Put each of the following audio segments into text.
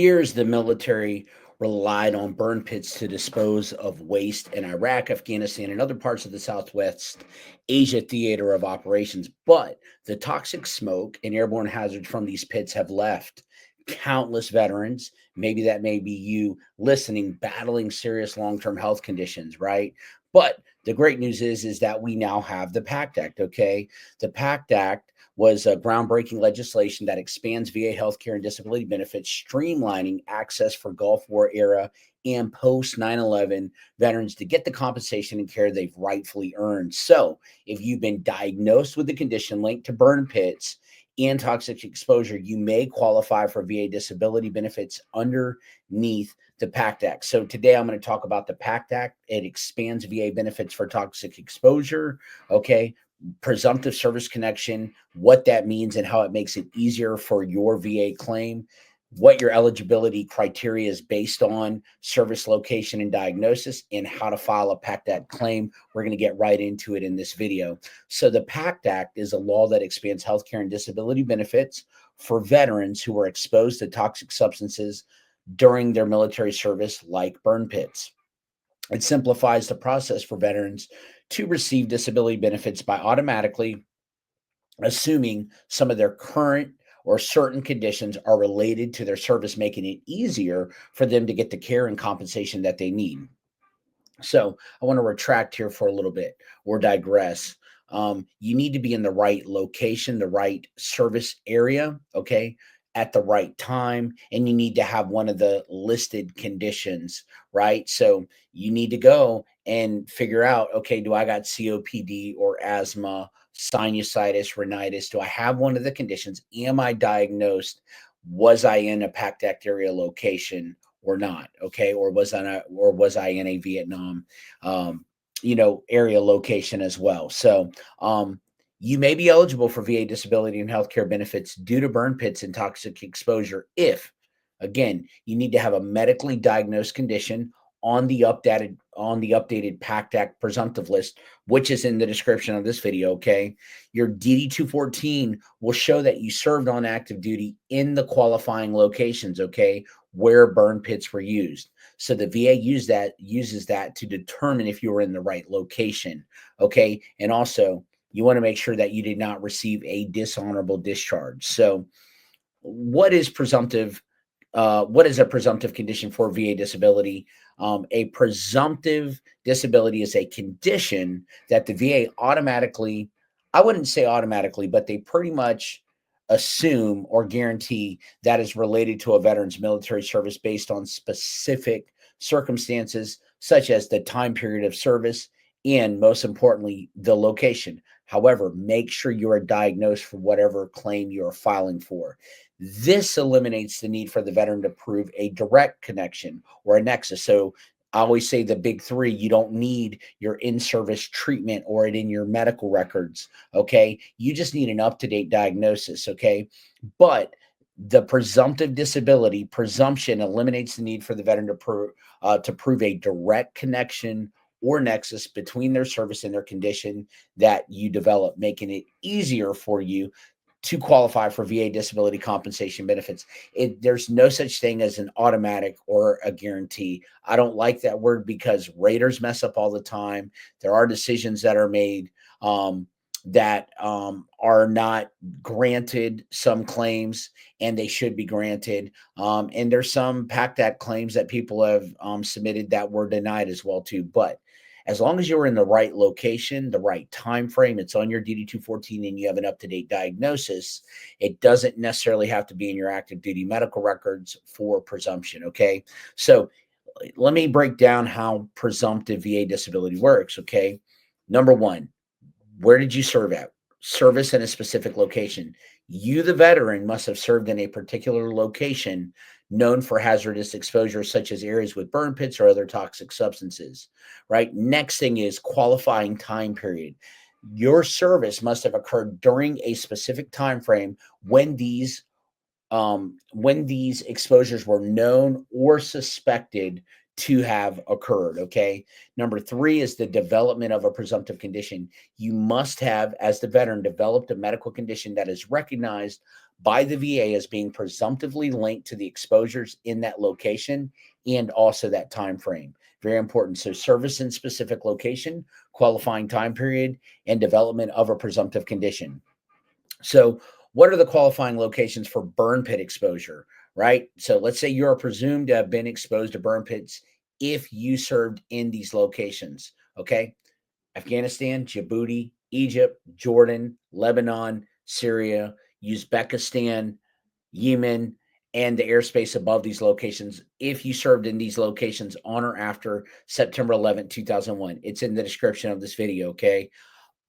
years, the military relied on burn pits to dispose of waste in Iraq, Afghanistan, and other parts of the Southwest Asia theater of operations. But the toxic smoke and airborne hazards from these pits have left countless veterans. Maybe that may be you listening, battling serious long-term health conditions, right? But the great news is that we now have the PACT Act. Okay, the PACT Act was a groundbreaking legislation that expands VA healthcare and disability benefits, streamlining access for Gulf War era and post 9/11 veterans to get the compensation and care they've rightfully earned. So, if you've been diagnosed with a condition linked to burn pits and toxic exposure, you may qualify for VA disability benefits underneath the PACT Act. So today I'm going to talk about the PACT Act. It expands VA benefits for toxic exposure. Okay. Presumptive service connection, what that means and how it makes it easier for your VA claim, what your eligibility criteria is based on, service location and diagnosis, and how to file a PACT Act claim. We're going to get right into it in this video. So the PACT Act is a law that expands healthcare and disability benefits for veterans who are exposed to toxic substances during their military service, like burn pits. It simplifies the process for veterans to receive disability benefits by automatically assuming some of their current or certain conditions are related to their service, making it easier for them to get the care and compensation that they need. So I want to retract here for a little bit or digress. You need to be in the right location, the right service area, okay, at the right time, and you need to have one of the listed conditions, right? So you need to go and figure out, okay, do I got COPD or asthma, sinusitis, rhinitis? Do I have one of the conditions? Am I diagnosed? Was I in a PACT Act area location or not? Okay, or was I in a Vietnam, area location as well? So you may be eligible for VA disability and healthcare benefits due to burn pits and toxic exposure if, again, you need to have a medically diagnosed condition on the updated PACT Act presumptive list, which is in the description of this video. Okay, your DD 214 will show that you served on active duty in the qualifying locations. Okay, where burn pits were used. So the VA uses that to determine if you were in the right location. Okay, and also you want to make sure that you did not receive a dishonorable discharge. So what is presumptive? What is a presumptive condition for VA disability? A presumptive disability is a condition that the VA automatically, I wouldn't say automatically, but they pretty much assume or guarantee that is related to a veteran's military service based on specific circumstances, such as the time period of service and, most importantly, the location. However, make sure you are diagnosed for whatever claim you are filing for. This eliminates the need for the veteran to prove a direct connection or a nexus. So I always say the big three: you don't need your in-service treatment or it in your medical records. Okay. You just need an up-to-date diagnosis. Okay. But the presumptive disability presumption eliminates the need for the veteran to prove a direct connection or nexus between their service and their condition that you develop, making it easier for you to qualify for VA disability compensation benefits. There's no such thing as an automatic or a guarantee. I don't like that word because raters mess up all the time. There are decisions that are made that are not granted some claims, and they should be granted. And there's some PACT Act claims that people have submitted that were denied as well too. But as long as you're in the right location, the right time frame, it's on your DD 214 and you have an up-to-date diagnosis, it doesn't necessarily have to be in your active duty medical records for presumption. Okay. So let me break down how presumptive VA disability works. Okay. Number one, where did you serve at? Service in a specific location. You, the veteran, must have served in a particular location known for hazardous exposure, such as areas with burn pits or other toxic substances, right? Next thing is qualifying time period. Your service must have occurred during a specific time frame when these exposures were known or suspected to have occurred. Okay. Number three is the development of a presumptive condition. You must have, as the veteran, developed a medical condition that is recognized by the VA as being presumptively linked to the exposures in that location and also that time frame. Very important. So service in specific location, qualifying time period, and development of a presumptive condition. So what are the qualifying locations for burn pit exposure, right? So let's say you're presumed to have been exposed to burn pits if you served in these locations, okay? Afghanistan, Djibouti, Egypt, Jordan, Lebanon, Syria, Uzbekistan, Yemen, and the airspace above these locations if you served in these locations on or after September 11th, 2001. It's in the description of this video, okay?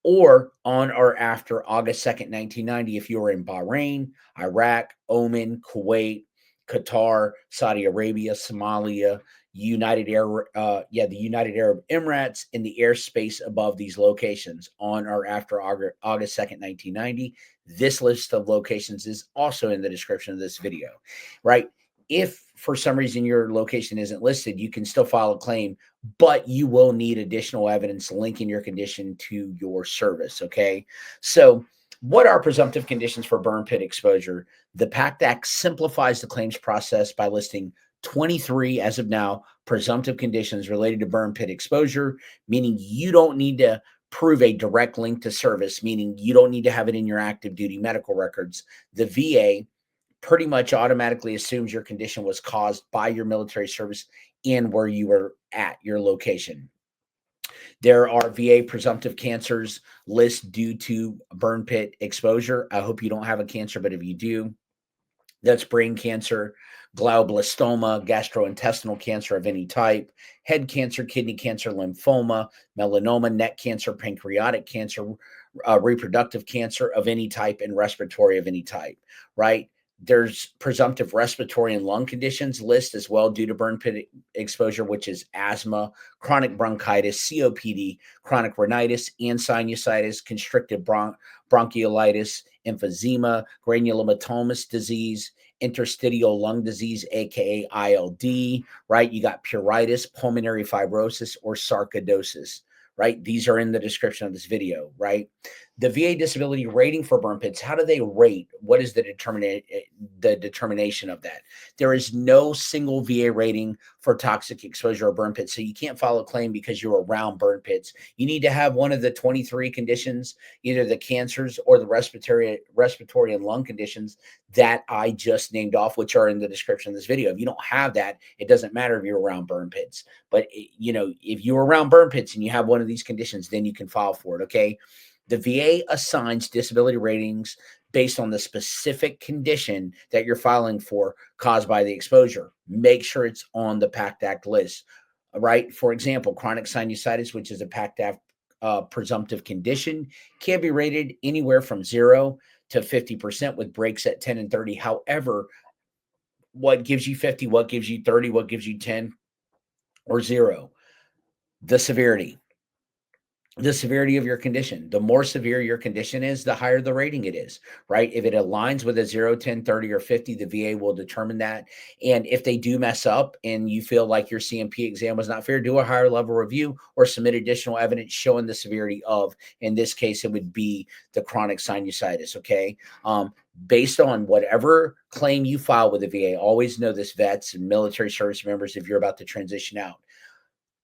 Or on or after August 2nd, 1990, if you were in Bahrain, Iraq, Oman, Kuwait, Qatar, Saudi Arabia, Somalia, the United Arab Emirates, in the airspace above these locations on or after August 2nd, 1990. This list of locations is also in the description of this video, right? If for some reason your location isn't listed, you can still file a claim, but you will need additional evidence linking your condition to your service. Okay. So, what are presumptive conditions for burn pit exposure? The PACT Act simplifies the claims process by listing 23, as of now, presumptive conditions related to burn pit exposure, meaning you don't need to prove a direct link to service, meaning you don't need to have it in your active duty medical records. The VA pretty much automatically assumes your condition was caused by your military service and where you were at your location. There are VA presumptive cancers list due to burn pit exposure. I hope you don't have a cancer, but if you do, that's brain cancer, glioblastoma, gastrointestinal cancer of any type, head cancer, kidney cancer, lymphoma, melanoma, neck cancer, pancreatic cancer, reproductive cancer of any type, and respiratory of any type, right? There's presumptive respiratory and lung conditions list as well due to burn pit exposure, which is asthma, chronic bronchitis, COPD, chronic rhinitis, and sinusitis, constrictive bronchiolitis, emphysema, granulomatomus disease, interstitial lung disease, aka ILD, right? You got pruritus, pulmonary fibrosis, or sarcoidosis, right? These are in the description of this video, right? The VA disability rating for burn pits, how do they rate? What is the determination of that? There is no single VA rating for toxic exposure or burn pits. So you can't file a claim because you're around burn pits. You need to have one of the 23 conditions, either the cancers or the respiratory and lung conditions that I just named off, which are in the description of this video. If you don't have that, it doesn't matter if you're around burn pits. But, if you're around burn pits and you have one of these conditions, then you can file for it, okay? The VA assigns disability ratings based on the specific condition that you're filing for caused by the exposure. Make sure it's on the PACT Act list, right? For example, chronic sinusitis, which is a PACT Act presumptive condition, can be rated anywhere from 0 to 50% with breaks at 10 and 30. However, what gives you 50, what gives you 30, what gives you 10 or 0? The severity. The severity of your condition. The more severe your condition is, the higher the rating it is, right? If it aligns with a 0, 10, 30, or 50, the VA will determine that. And if they do mess up and you feel like your CMP exam was not fair, do a higher level review or submit additional evidence showing the severity of, in this case, it would be the chronic sinusitis, okay? Based on whatever claim you file with the VA, always know this, vets and military service members, if you're about to transition out,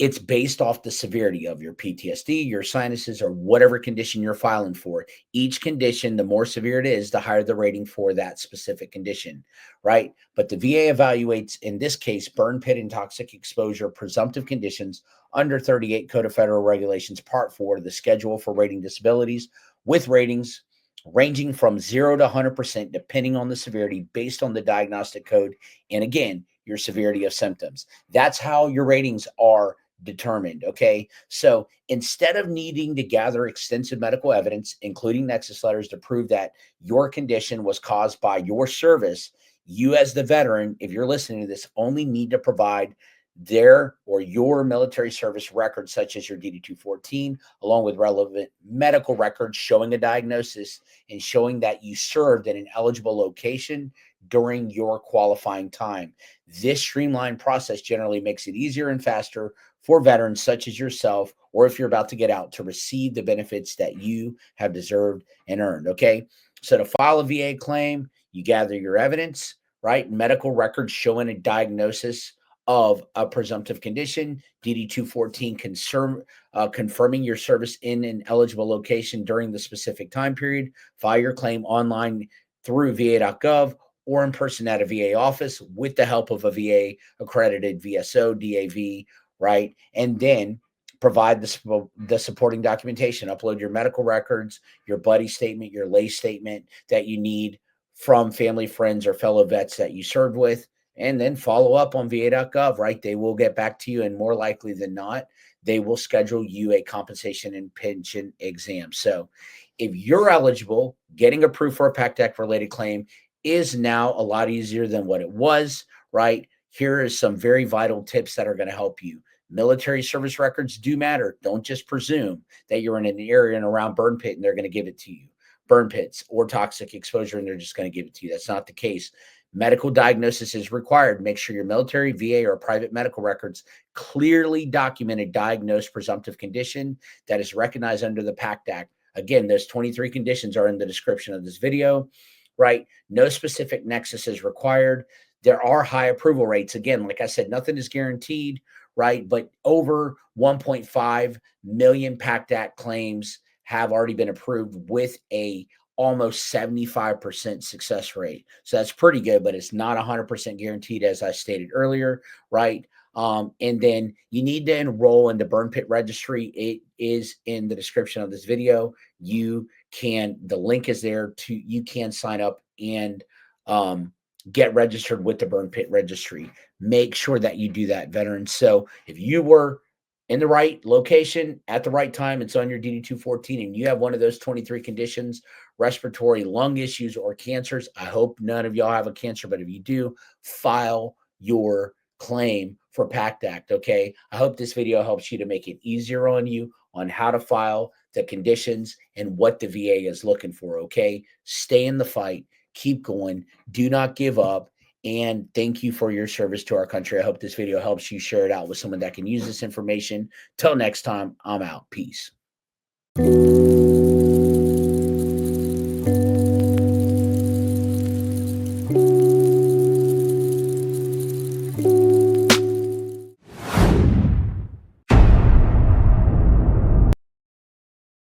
it's based off the severity of your PTSD, your sinuses, or whatever condition you're filing for. Each condition, the more severe it is, the higher the rating for that specific condition, right? But the VA evaluates, in this case, burn pit and toxic exposure presumptive conditions under 38 Code of Federal Regulations, Part 4, the Schedule for Rating Disabilities, with ratings ranging from 0 to 100%, depending on the severity, based on the diagnostic code. And again, your severity of symptoms. That's how your ratings are determined. Okay. So instead of needing to gather extensive medical evidence, including nexus letters, to prove that your condition was caused by your service, you, as the veteran, if you're listening to this, only need to provide their or your military service records, such as your DD-214, along with relevant medical records showing a diagnosis and showing that you served in an eligible location during your qualifying time. This streamlined process generally makes it easier and faster for veterans such as yourself, or if you're about to get out, to receive the benefits that you have deserved and earned. Okay. So to file a VA claim, You gather your evidence, right? Medical records showing a diagnosis of a presumptive condition, DD 214 confirming your service in an eligible location during the specific time period. File your claim online through va.gov or in person at a VA office with the help of a VA accredited VSO, DAV, right? And then provide the supporting documentation. Upload your medical records, your buddy statement, your lay statement that you need from family, friends, or fellow vets that you served with, and then follow up on va.gov, right? They will get back to you, and more likely than not, they will schedule you a compensation and pension exam. So if you're eligible, getting approved for a PACT Act related claim is now a lot easier than what it was, right? Here is some very vital tips that are going to help you. Military service records do matter. Don't just presume that you're in an area and around burn pit and they're going to give it to you. Burn pits or toxic exposure and they're just going to give it to you. That's not the case. Medical diagnosis is required. Make sure your military, VA, or private medical records clearly document a diagnosed presumptive condition that is recognized under the PACT Act. Again, those 23 conditions are in the description of this video, right? No specific nexus is required. There are high approval rates. Again, like I said, nothing is guaranteed, right? But over 1.5 million PACT Act claims have already been approved with a almost 75% success rate. So that's pretty good, but it's not 100% guaranteed, as I stated earlier, right? And then you need to enroll in the burn pit registry. It is in the description of this video. The link is there you can sign up and get registered with the burn pit registry. Make sure that you do that, veterans. So if you were in the right location at the right time, it's on your DD 214 and you have one of those 23 conditions, respiratory, lung issues, or cancers. I hope none of y'all have a cancer, but if you do, file your claim for PACT Act, okay? I hope this video helps you to make it easier on you on how to file the conditions and what the VA is looking for, okay? Stay in the fight. Keep going. Do not give up. And thank you for your service to our country. I hope this video helps you share it out with someone that can use this information. Till next time, I'm out. Peace.